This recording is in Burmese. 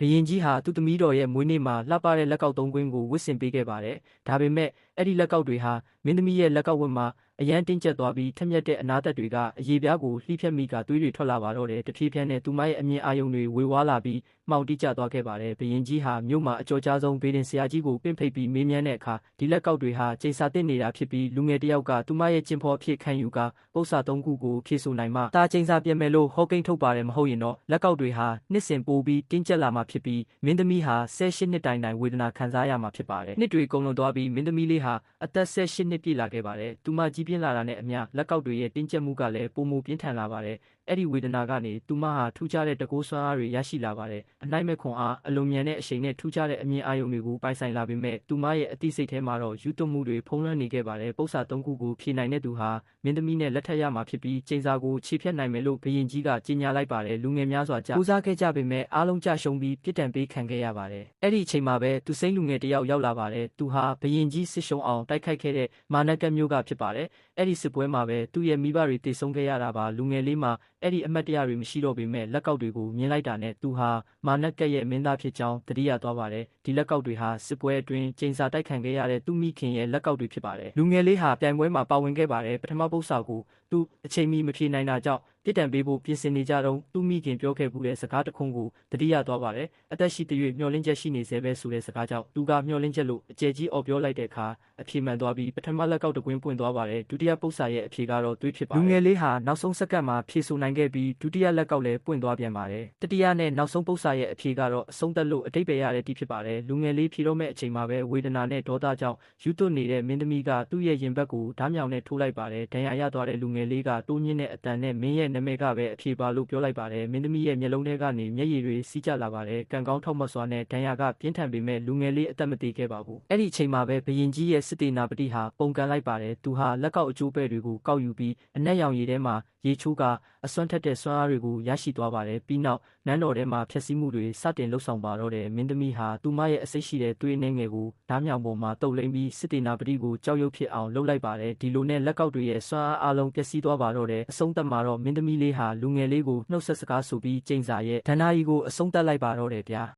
ဘရင်ကြီးဟာသူ့သမီးတော်ရဲ့မွေးနေ့မှာလှပတဲ့လက်ကောက်သုံးကွင်းကိုဝတ်ဆင်ပေးခဲ့ပါတယ်။ဒါပေမဲ့အဲ့ဒီလက်ကောက်တွေဟာမင်းသမီးရဲ့လက်ကောက်ဝတ်မှာအရန်တင်းကျပ်သွားပြီးထက်မြက်တဲ့အနာသက်တွေကအရေပြားကိုလှိဖြက်မိကသွေးတွေထွက်လာပါတော့တယ်။တဖြည်းဖြည်းနဲ့သူမရဲ့အမြင်အာရုံတွေဝေဝါးလာပြီးမှောင်တိကျသွားခဲ့ပါတယ်။ဘရင်ကြီးဟာမြို့မှာအကျော်ကြားဆုံးဘေဒင်ဆရာကြီးကိုပင့်ဖိတ်ပြီးမေးမြန်းတဲ့အခါဒီလက်ကောက်တွေဟာချိန်စာတင်နေတာဖြစ်ပြီးလူငယ်တယောက်ကသူမရဲ့ကျင့်ဖော်အဖြစ်ခံယူကပု္ပ္ပစာ၃ခုကိုဖြည့်ဆိုနိုင်မှတာချိန်စာပြင်မယ်လို့ဟောကိန်းထုတ်ပါတယ်မဟုတ်ရင်တော့လက်ကောက်တွေဟာနှစ်စဉ်ပိုပြီးတင်းကျပ်လာမှာဖြစ်ပြီးမင်းသမီးဟာ18နှစ်တိုင်ဝေဒနာခံစားရမှာဖြစ်ပါတယ်။နှစ်တွေကုန်လွန်သွားပြီးမင်းသမီးလေးဟာအသက်18နှစ်ပြည့်လာခဲ့ပါတယ်။သူမကြီးပြင်းလာတာနဲ့အမျှလက်ကောက်တွေရဲ့တင်းကျပ်မှုကလည်းပိုမိုပြင်းထန်လာပါတယ်။အဲ့ဒီဝေဒနာကနေသူမဟာထူးခြားတဲ့တကိုးစွမ်းအားတွေရရှိလာပါတယ်။အနိုင်မဲ့ခွန်အားအလွန်မြန်တဲ့အချိန်နဲ့ထူးခြားတဲ့အမြင်အာရုံတွေကိုပိုင်ဆိုင်လာပေမဲ့သူမရဲ့အသိစိတ်ထဲမှာတော့ယူသွမှုတွေဖုံးလွှမ်းနေခဲ့ပါတယ်။ပု္ပ္ပစာ၃ခုကိုဖြေနိုင်တဲ့သူဟာမင်းသမီးနဲ့လက်ထပ်ရမှာဖြစ်ပြီးချိန်စာကိုခြေဖြတ်နိုင်မယ်လို့ဘရင်ကြီးကကြေညာလိုက်ပါတယ်။လူငယ်များစွာကြိုးစားခဲ့ကြပေမဲ့အားလုံးကြရှုံးပြီးပြစ်ဒဏ်ပေးခံခဲ့ရပါတယ်။အဲ့ဒီအချိန်မှာပဲသူစိမ့်လူငယ်တယောက်ရောက်လာပါတယ်။သူဟာဘရင်ကြီးစစ်ရှုံးအောင်တိုက်ခိုက်ခဲ့တဲ့မာနကတ်မျိုးကဖြစ်ပါတယ်။အဲ့ဒီစစ်ပွဲမှာပဲသူ့ရဲ့မိဘတွေတေဆုံးခဲ့ရတာပါ။လူငယ်လေးမှာအဲ့ဒီအမတ်တရားတွေမရှိတော့ပေမဲ့လက်ကောက်တွေကိုမြင်လိုက်တာနဲ့သူဟာမာနကတ်ရဲ့မင်းသားဖြစ်ကြောင်းသတိရသွားပါတယ်။ဒီလက်ကောက်တွေဟာစစ်ပွဲအတွင်းချိန်စာတိုက်ခံခဲ့ရတဲ့သူ့မိခင်ရဲ့လက်ကောက်တွေဖြစ်ပါတယ်။လူငယ်လေးဟာပြိုင်ပွဲမှာပါဝင်ခဲ့ပါတယ်။ပထမပု္ပ္ပစာကိုသူအချိန်မီမဖြေနိုင်တာကြောင့်ပြစ်ဒဏ်ပေးဖို့ပြင်ဆင်နေကြတော့သူ့မိခင်ပြောခဲ့မှုတဲ့စကားတစ်ခုကိုသတိရသွားပါတယ်။အသက်ရှိတဲ့မျှော်လင့်ချက်ရှိနေစေပဲဆိုတဲ့စကားကြောင့်သူကမျှော်လင့်ချက်လို့အကျယ်ကြီးအော်ပြောလိုက်တဲ့အခါအဖြေမှန်သွားပြီးပထမလက်ကောက်တစ်ကွင်းပွင့်သွားပါတယ်။ဒုတိယပု္ပ္ပစာရဲ့အဖြေကတော့သွေးဖြစ်ပါတယ်။လူငယ်လေးဟာနောက်ဆုံးစက္ကန့်မှာဖြေဆိုနိုင်ခဲ့ပြီးဒုတိယလက်ကောက်လည်းပွင့်သွားပြန်ပါတယ်။တတိယနဲ့နောက်ဆုံးပု္ပ္ပစာရဲ့အဖြေကတော့အဆုံးသတ်လို့အတိတ်ပဲရတဲ့တိဖြစ်ပါတယ်။လူငယ်လေးဖြေတော့မဲ့အချိန်မှာပဲဝေဒနာနဲ့ဒေါသကြောင့်ယူသွနေတဲ့မင်းသမီးကသူ့ရဲ့ရင်ဘတ်ကိုဓားမြောင်နဲ့ထိုးလိုက်ပါတယ်။ဒဏ်ရာရသွားတဲ့လူငယ်လေးကတိုးမြင့်တဲ့အတန်နဲ့မင်းရဲ့နာမည်ကပဲအဖြေပါလို့ပြောလိုက်ပါတယ်။မင်းသမီးရဲ့မျက်လုံးထဲကနေမျက်ရည်တွေစီးကျလာပါတယ်။ကံကောင်းထောက်မစွာနဲ့ဒဏ်ရာကပြင်းထန်ပေမဲ့လူငယ်လေးအသက်မသေခဲ့ပါဘူး။အဲ့ဒီအချိန်မှာပဲဘရင်ကြီးရဲ့စစ်တေနာပတိဟာပုံကန်လိုက်ပါတယ်။သူဟာလက်ကောက်အကျိုးပဲ့တွေကိုကောက်ယူပြီးအနက်ရောင်ရည်ထဲမှာရေချိုးကအစွမ်းထက်တဲ့စွမ်းအားတွေကိုရရှိသွားပါတယ်။ပြီးနောက်နန်းတော်ထဲမှာဖျက်ဆီးမှုတွေစတင်လှုပ်ဆောင်ပါတော့တယ်။မင်းသမီးဟာသူမရဲ့အစိတ်ရှိတဲ့သွေးနှဲငယ်ကိုဓားမြောင်ပေါ်မှာတုပ်လိမ့်ပြီးစစ်တေနာပတိကိုကြောက်ရွံ့ဖြစ်အောင်လုပ်လိုက်ပါတယ်။ဒီလိုနဲ့လက်ကောက်တွေရဲ့စွမ်းအားအလုံးပျက်စီးသွားပါတော့တယ်။အဆုံးသတ်မှာတော့မင်းသမီးလေးဟာလူငယ်လေးကိုနှုတ်ဆက်စကားဆိုပြီးကျိန်စာရဲ့ဒဏ္ဍာရီကိုအဆုံးသတ်လိုက်ပါတော့တယ်ဗျာ။